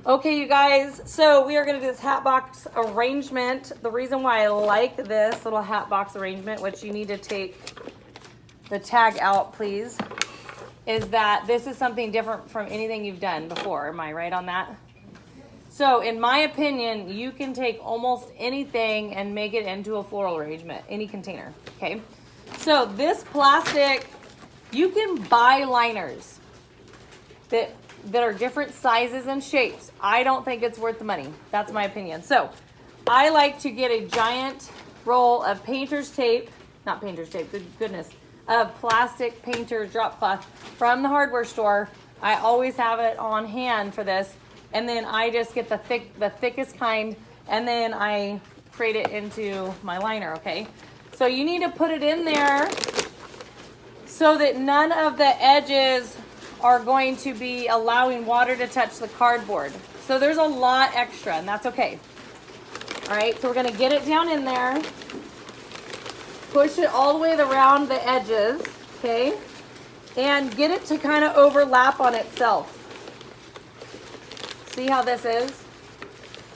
Okay, you guys, so we are going to do this hat box arrangement. The reason why I like this little hat box arrangement, which you need to take the tag out, please, is that this is something different from anything you've done before. Am I right on that? So in my opinion, you can take almost anything and make it into a floral arrangement, any container, okay? So this plastic, you can buy liners that are different sizes and shapes. I don't think it's worth the money. That's my opinion. So I like to get a giant roll of painter's tape, not painter's tape, goodness, of plastic painter's drop cloth from the hardware store. I always have it on hand for this. And then I just get the thickest kind, and then I create it into my liner, okay? So you need to put it in there so that none of the edges are going to be allowing water to touch the cardboard. So there's a lot extra, and that's okay. All right, so we're gonna get it down in there, push it all the way around the edges, okay? And get it to kind of overlap on itself. See how this is?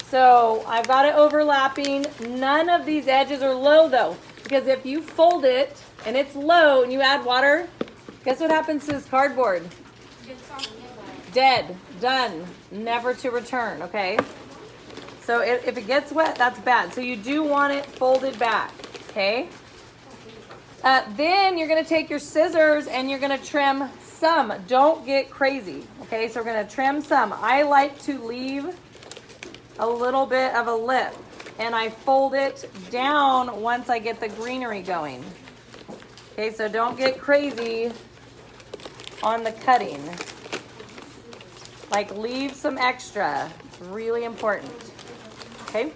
So I've got it overlapping. None of these edges are low though, because if you fold it and it's low and you add water, guess what happens to this cardboard? Dead, done, never to return, okay? So if it gets wet, that's bad. So you do want it folded back, okay? Then you're gonna take your scissors and you're gonna trim some. Don't get crazy, okay? So we're gonna trim some. I like to leave a little bit of a lip, and I fold it down once I get the greenery going. Okay, so don't get crazy on the cutting. Like, leave some extra. It's really important, okay?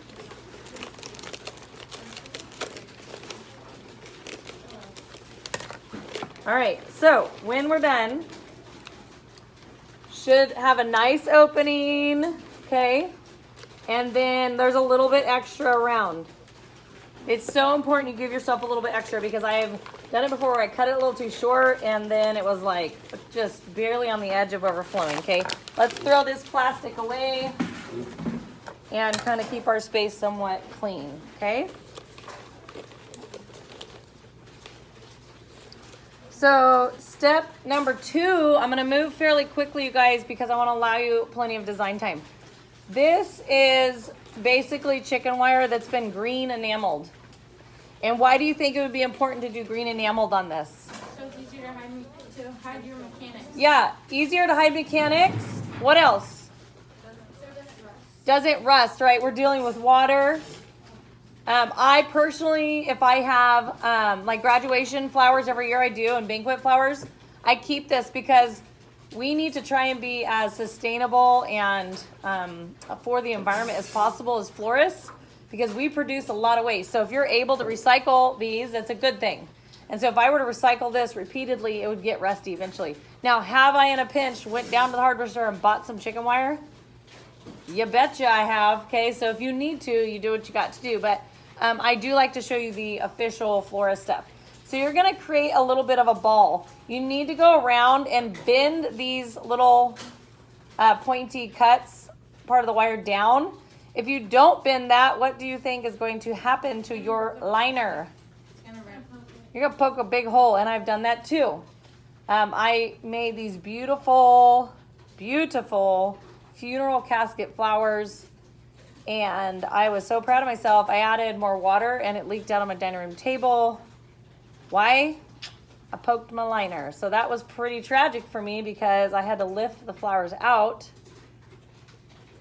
All right, so when we're done, should have a nice opening, okay? And then there's a little bit extra around. It's so important you give yourself a little bit extra, because I have done it before where I cut it a little too short and then it was like just barely on the edge of overflowing, okay? Let's throw this plastic away and kind of keep our space somewhat clean, okay? So step number 2, I'm gonna move fairly quickly, you guys, because I wanna allow you plenty of design time. This is basically chicken wire that's been green enameled. And why do you think it would be important to do green enameled on this? So it's easier to hide your mechanics. Yeah, easier to hide mechanics. What else? Doesn't rust, right? We're dealing with water. I personally, if I have like graduation flowers every year I do, and banquet flowers, I keep this because we need to try and be as sustainable and for the environment as possible as florists, because we produce a lot of waste. So if you're able to recycle these, that's a good thing. And so if I were to recycle this repeatedly, it would get rusty eventually. Now, have I in a pinch went down to the hardware store and bought some chicken wire? You betcha I have. Okay, so if you need to, you do what you got to do. But I do like to show you the official florist stuff. So you're gonna create a little bit of a ball. You need to go around and bend these little pointy cuts, part of the wire down. If you don't bend that, what do you think is going to happen to your liner? It's gonna rip. You're gonna poke a big hole, and I've done that too. I made these beautiful, beautiful funeral casket flowers, and I was so proud of myself. I added more water and it leaked out on my dining room table. Why? I poked my liner. So that was pretty tragic for me because I had to lift the flowers out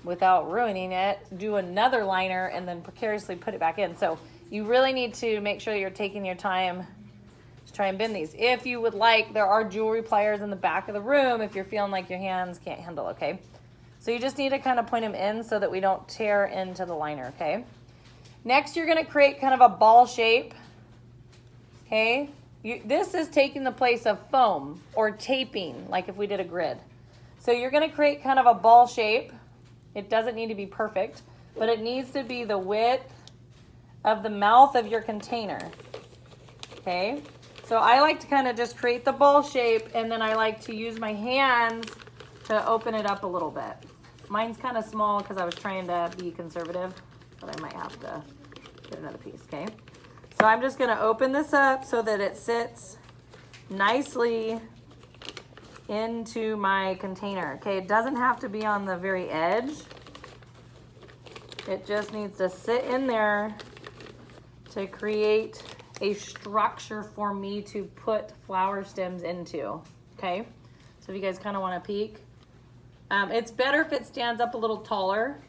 without ruining it, do another liner, and then precariously put it back in. So you really need to make sure you're taking your time to try and bend these. If you would like, there are jewelry pliers in the back of the room if you're feeling like your hands can't handle, okay? So you just need to kind of point them in so that we don't tear into the liner, okay? Next, you're gonna create kind of a ball shape, okay? This is taking the place of foam or taping, like if we did a grid. So you're gonna create kind of a ball shape. It doesn't need to be perfect, but it needs to be the width of the mouth of your container, okay? So I like to kind of just create the ball shape, and then I like to use my hands to open it up a little bit. Mine's kind of small because I was trying to be conservative, but I might have to get another piece, okay? So I'm just gonna open this up so that it sits nicely into my container, okay? It doesn't have to be on the very edge. It just needs to sit in there to create a structure for me to put flower stems into, okay? So if you guys kind of want to peek, it's better if it stands up a little taller.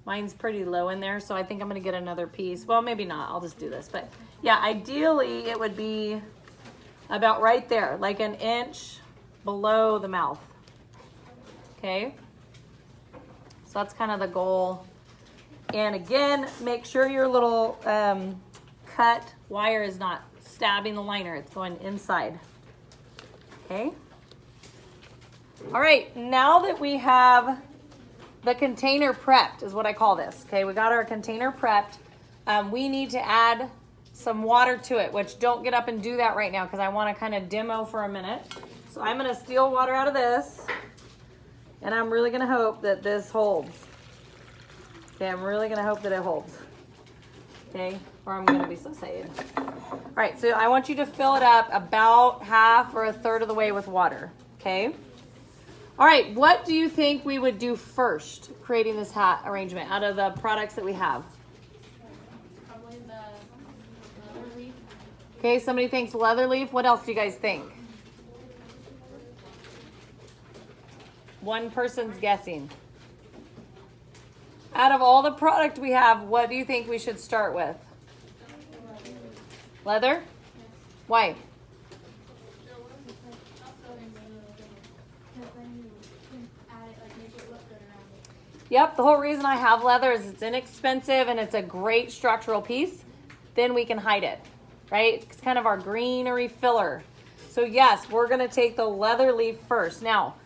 Mine's pretty low in there, so I think I'm gonna get another piece. Well, maybe not, I'll just do this. But yeah, ideally it would be about right there, like an inch below the mouth, okay? So that's kind of the goal. And again, make sure your little cut wire is not stabbing the liner, it's going inside, okay? All right, now that we have the container prepped, is what I call this, okay? We got our container prepped. We need to add some water to it, which don't get up and do that right now because I want to kind of demo for a minute. So I'm going to steal water out of this, and I'm really going to hope that this holds. Okay, I'm really going to hope that it holds. Okay, or I'm going to be so sad. All right, so I want you to fill it up about half or a third of the way with water, okay? All right, what do you think we would do first creating this hat arrangement out of the products that we have? Probably the leather leaf. Okay, somebody thinks leather leaf. What else do you guys think? One person's guessing. Out of all the product we have, what do you think we should start with? Leather? Why? Yep, the whole reason I have leather is it's inexpensive and it's a great structural piece. Then we can hide it, right? It's kind of our greenery filler. So yes, we're gonna take the leather leaf first. Now,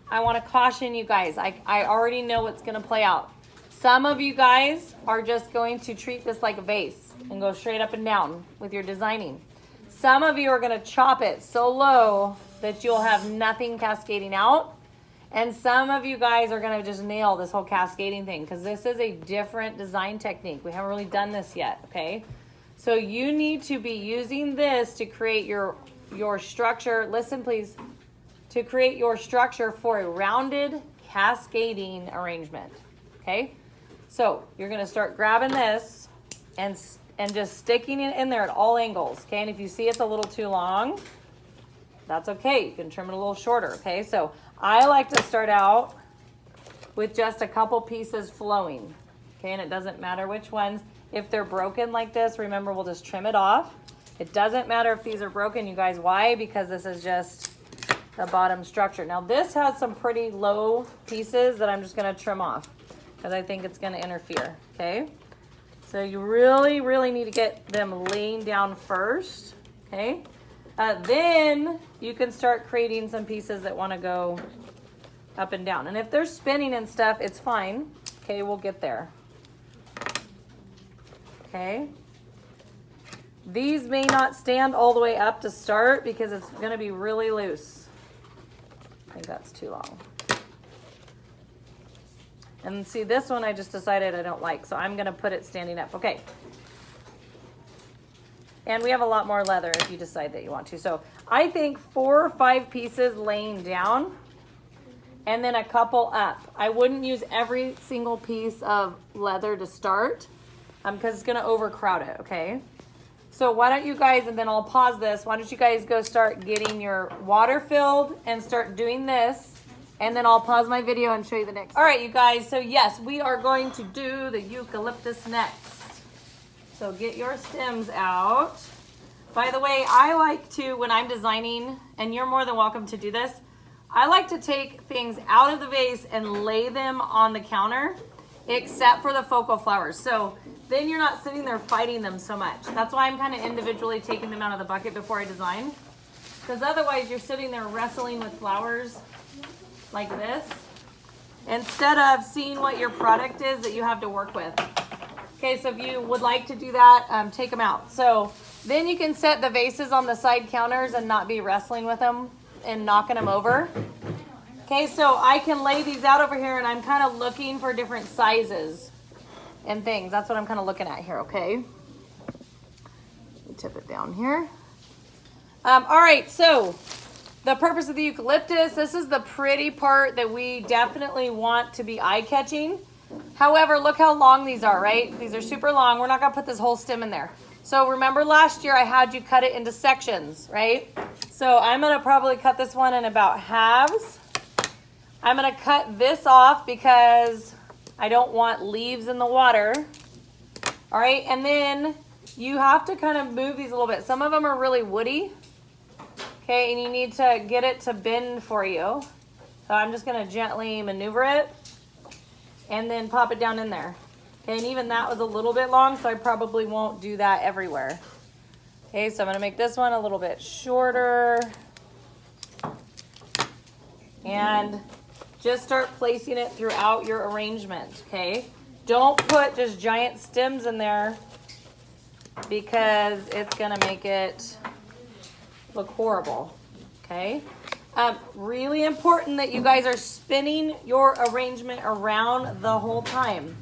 I wanna caution you guys. I already know what's gonna play out. Some of you guys are just going to treat this like a vase and go straight up and down with your designing. Some of you are gonna chop it so low that you'll have nothing cascading out. And some of you guys are gonna just nail this whole cascading thing because this is a different design technique. We haven't really done this yet, okay? So you need to be using this to create your structure. Listen, please. To create your structure for a rounded cascading arrangement, okay? So you're gonna start grabbing this and just sticking it in there at all angles, okay? And if you see it's a little too long, that's okay. You can trim it a little shorter, okay? So I like to start out with just a couple pieces flowing, okay? And it doesn't matter which ones. If they're broken like this, remember, we'll just trim it off. It doesn't matter if these are broken, you guys. Why? Because this is just the bottom structure. Now this has some pretty low pieces that I'm just gonna trim off because I think it's gonna interfere, okay? So you really, really need to get them laying down first, okay? Then you can start creating some pieces that want to go up and down. And if they're spinning and stuff, it's fine. Okay, we'll get there. Okay. These may not stand all the way up to start because it's going to be really loose. I think that's too long. And see, this one I just decided I don't like, so I'm going to put it standing up. Okay. And we have a lot more leather if you decide that you want to. So I think 4 or 5 pieces laying down and then a couple up. I wouldn't use every single piece of leather to start because it's going to overcrowd it, okay? So why don't you guys, and then I'll pause this, why don't you guys go start getting your water filled and start doing this, and then I'll pause my video and show you the next. All right, you guys, so yes, we are going to do the eucalyptus next. So get your stems out. By the way, I like to, when I'm designing, and you're more than welcome to do this, I like to take things out of the vase and lay them on the counter, except for the focal flowers. So then you're not sitting there fighting them so much. That's why I'm kind of individually taking them out of the bucket before I design. Because otherwise you're sitting there wrestling with flowers like this, instead of seeing what your product is that you have to work with. Okay, so if you would like to do that, take them out. So then you can set the vases on the side counters and not be wrestling with them and knocking them over. Okay, so I can lay these out over here and I'm kind of looking for different sizes and things. That's what I'm kind of looking at here, okay? Tip it down here. All right, so the purpose of the eucalyptus, this is the pretty part that we definitely want to be eye-catching. However, look how long these are, right? These are super long. We're not gonna put this whole stem in there. So remember last year I had you cut it into sections, right? So I'm gonna probably cut this one in about halves. I'm gonna cut this off because I don't want leaves in the water. All right, and then you have to kind of move these a little bit. Some of them are really woody, okay, and you need to get it to bend for you. So I'm just gonna gently maneuver it and then pop it down in there. Okay, and even that was a little bit long, so I probably won't do that everywhere. Okay, so I'm gonna make this one a little bit shorter. And just start placing it throughout your arrangement, okay? Don't put just giant stems in there because it's gonna make it look horrible, okay? Really important that you guys are spinning your arrangement around the whole time.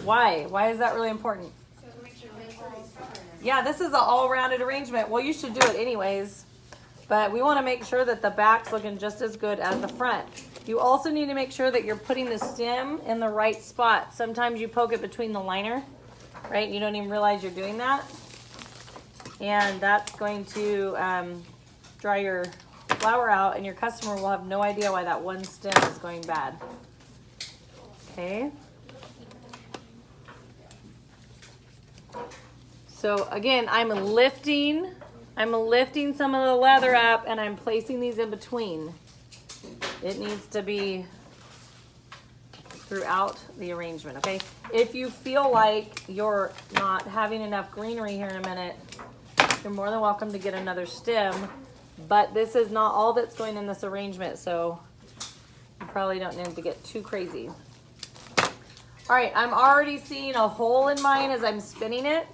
Why? Why is that really important? Yeah, this is an all-rounded arrangement. Well, you should do it anyways, but we want to make sure that the back's looking just as good as the front. You also need to make sure that you're putting the stem in the right spot. Sometimes you poke it between the liner, right? You don't even realize you're doing that. And that's going to dry your flower out, and your customer will have no idea why that one stem is going bad. Okay. So again, I'm lifting some of the leather up and I'm placing these in between. It needs to be throughout the arrangement, okay? If you feel like you're not having enough greenery here in a minute, you're more than welcome to get another stem, but this is not all that's going in this arrangement, so you probably don't need to get too crazy. All right, I'm already seeing a hole in mine as I'm spinning it.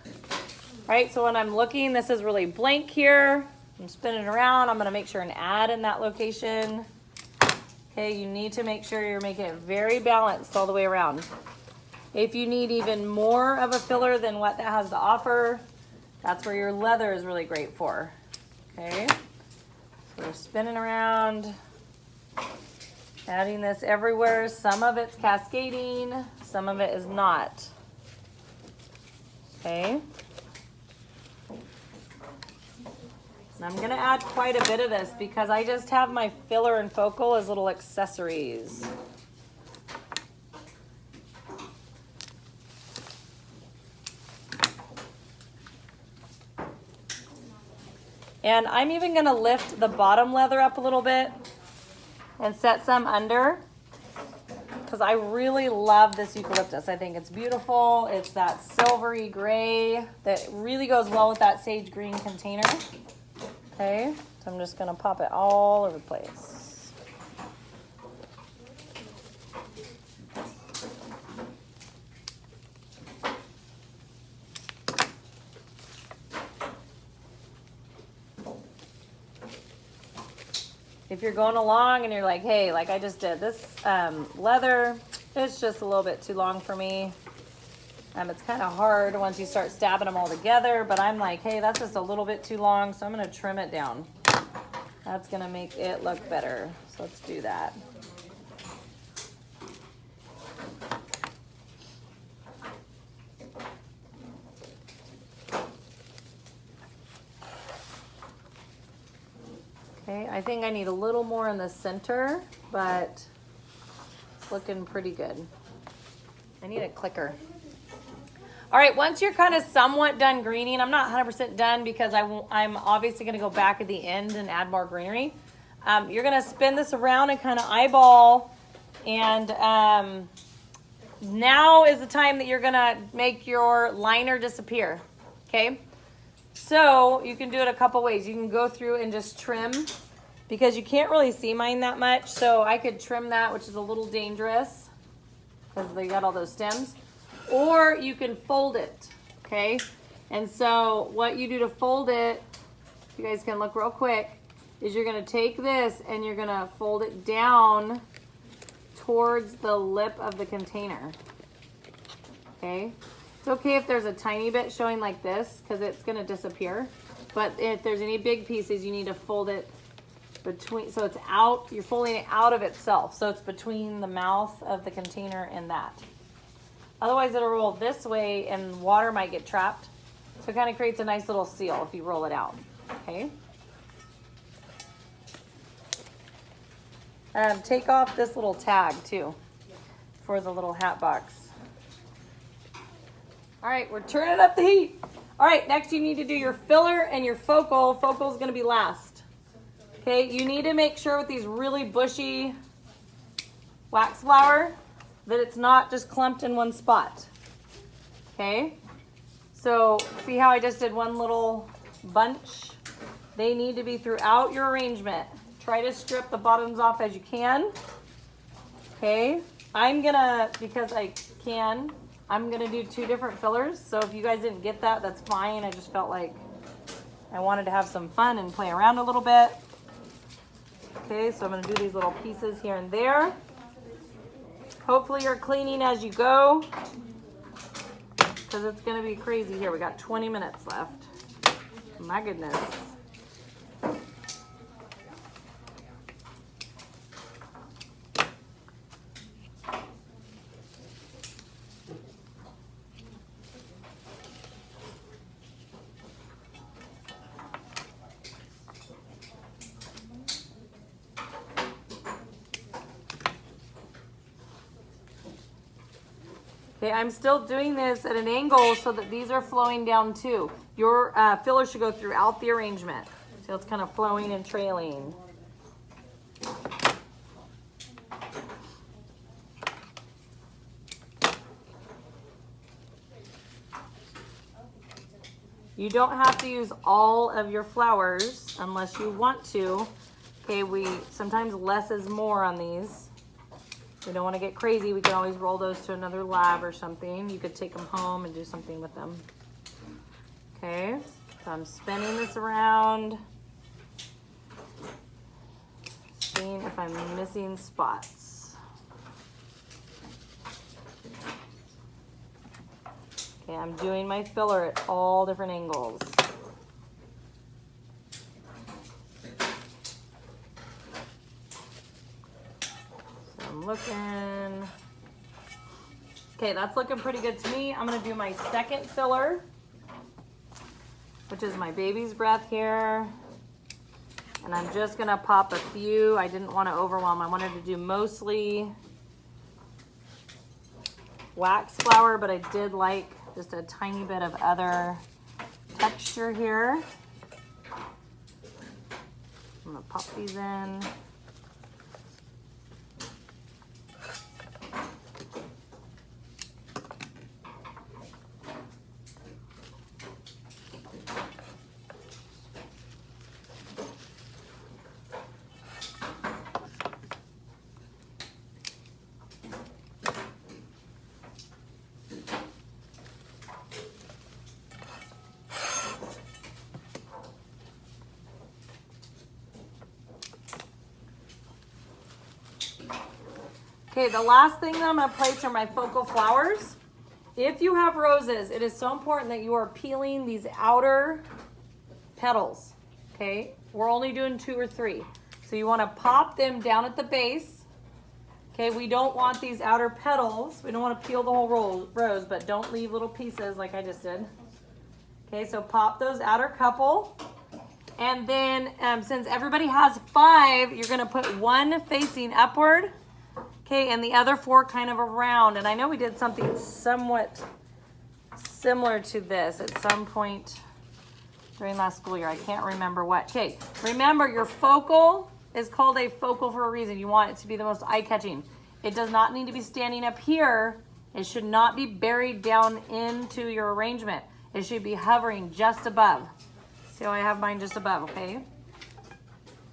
All right, so when I'm looking, this is really blank here. I'm spinning around. I'm gonna make sure and add in that location. Okay, you need to make sure you're making it very balanced all the way around. If you need even more of a filler than what that has to offer, that's where your leather is really great for. Okay, so we're spinning around, adding this everywhere. Some of it's cascading, some of it is not. Okay. And I'm gonna add quite a bit of this because I just have my filler and focal as little accessories. And I'm even gonna lift the bottom leather up a little bit and set some under because I really love this eucalyptus. I think it's beautiful. It's that silvery gray that really goes well with that sage green container. Okay, so I'm just gonna pop it all over the place. If you're going along and you're like, hey, like I just did, this leather, it's just a little bit too long for me. It's kind of hard once you start stabbing them all together, but I'm like, hey, that's just a little bit too long, so I'm gonna trim it down. That's gonna make it look better. So let's do that. Okay, I think I need a little more in the center, but it's looking pretty good. I need a clicker. All right, once you're kind of somewhat done greening, I'm not 100% done because I'm obviously gonna go back at the end and add more greenery. You're gonna spin this around and kind of eyeball, and now is the time that you're gonna make your liner disappear, okay? So you can do it a couple ways. You can go through and just trim because you can't really see mine that much. So I could trim that, which is a little dangerous because they got all those stems. Or you can fold it, okay? And so what you do to fold it, you guys can look real quick, is you're gonna take this and you're gonna fold it down towards the lip of the container. Okay? It's okay if there's a tiny bit showing like this because it's gonna disappear. But if there's any big pieces, you need to fold it between, so it's out, you're folding it out of itself. So it's between the mouth of the container and that. Otherwise it'll roll this way and water might get trapped. So it kind of creates a nice little seal if you roll it out, okay? Take off this little tag too for the little hat box. All right, we're turning up the heat. All right, next you need to do your filler and your focal. Focal is gonna be last. Okay, you need to make sure with these really bushy wax flower that it's not just clumped in one spot. Okay, so see how I just did one little bunch? They need to be throughout your arrangement. Try to strip the bottoms off as you can. Okay, I'm gonna, because I can, I'm gonna do 2 different fillers. So if you guys didn't get that, that's fine. I just felt like I wanted to have some fun and play around a little bit. Okay, so I'm gonna do these little pieces here and there. Hopefully you're cleaning as you go, because it's gonna be crazy here. We got 20 minutes left. My goodness. Okay, I'm still doing this at an angle so that these are flowing down too. Your filler should go throughout the arrangement. So it's kind of flowing and trailing. You don't have to use all of your flowers unless you want to. Okay, sometimes less is more on these. We don't want to get crazy. We can always roll those to another lab or something. You could take them home and do something with them. Okay, so I'm spinning this around, seeing if I'm missing spots. Okay, I'm doing my filler at all different angles. I'm looking. Okay, that's looking pretty good to me. I'm gonna do my second filler, which is my baby's breath here. And I'm just gonna pop a few. I didn't want to overwhelm. I wanted to do mostly wax flower, but I did like just a tiny bit of other texture here. I'm gonna pop these in. Okay, the last thing that I'm gonna place are my focal flowers. If you have roses, it is so important that you are peeling these outer petals, okay? We're only doing 2 or 3. So you wanna pop them down at the base. Okay, we don't want these outer petals. We don't wanna peel the whole rose, but don't leave little pieces like I just did. Okay, so pop those outer couple. And then since everybody has 5, you're gonna put 1 facing upward. Okay, and the other 4 kind of around. And I know we did something somewhat similar to this at some point during last school year. I can't remember what. Okay, remember your focal is called a focal for a reason. You want it to be the most eye-catching. It does not need to be standing up here. It should not be buried down into your arrangement. It should be hovering just above. See how I have mine just above, okay?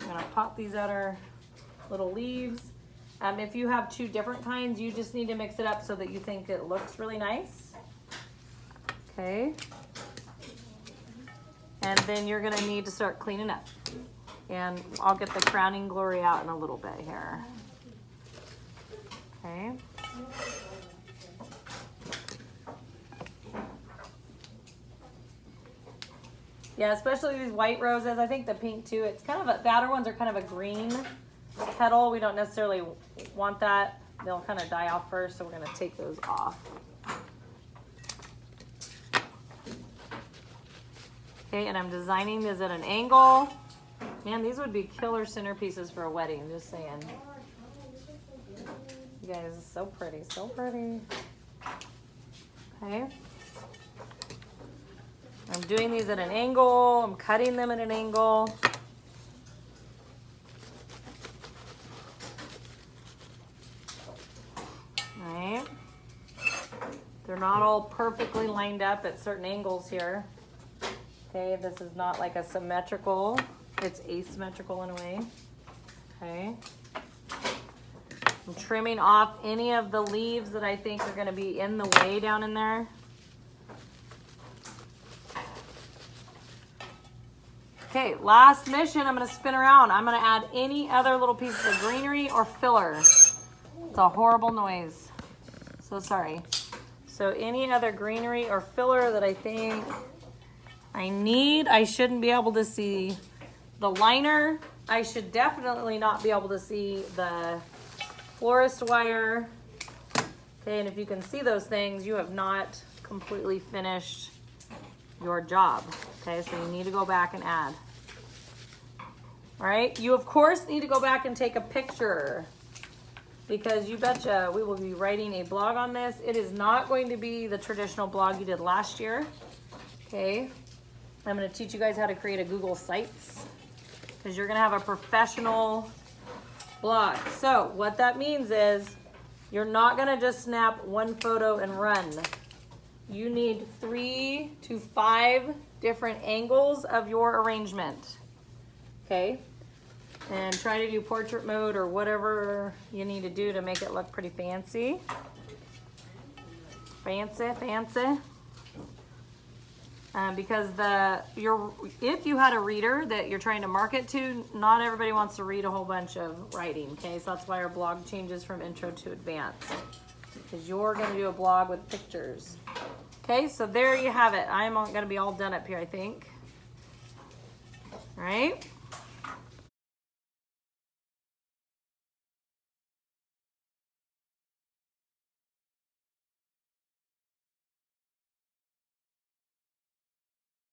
I'm gonna pop these other little leaves. If you have 2 different kinds, you just need to mix it up so that you think it looks really nice. Okay. And then you're gonna need to start cleaning up. And I'll get the crowning glory out in a little bit here. Okay. Yeah, especially these white roses. I think the pink too. It's kind of the outer ones are kind of a green petal. We don't necessarily want that. They'll kind of die off first, so we're gonna take those off. Okay, and I'm designing these at an angle. Man, these would be killer centerpieces for a wedding, just saying. You guys, so pretty, so pretty. Okay. I'm doing these at an angle. I'm cutting them at an angle. All right. They're not all perfectly lined up at certain angles here. Okay, this is not like a symmetrical. It's asymmetrical in a way. Okay. I'm trimming off any of the leaves that I think are going to be in the way down in there. Okay, last mission, I'm going to spin around. I'm going to add any other little pieces of greenery or filler. It's a horrible noise. So sorry. So any other greenery or filler that I think I need, I shouldn't be able to see the liner. I should definitely not be able to see the florist wire. Okay, and if you can see those things, you have not completely finished your job. Okay, so you need to go back and add. All right, you of course need to go back and take a picture because you betcha we will be writing a blog on this. It is not going to be the traditional blog you did last year. Okay, I'm going to teach you guys how to create a Google Sites because you're going to have a professional blog. So what that means is you're not going to just snap one photo and run. You need 3 to 5 different angles of your arrangement. Okay, and try to do portrait mode or whatever you need to do to make it look pretty fancy. Fancy. Because if you had a reader that you're trying to market to, not everybody wants to read a whole bunch of writing. Okay, so that's why our blog changes from intro to advanced. Because you're going to do a blog with pictures. Okay, so there you have it. I'm going to be all done up here, I think. All right.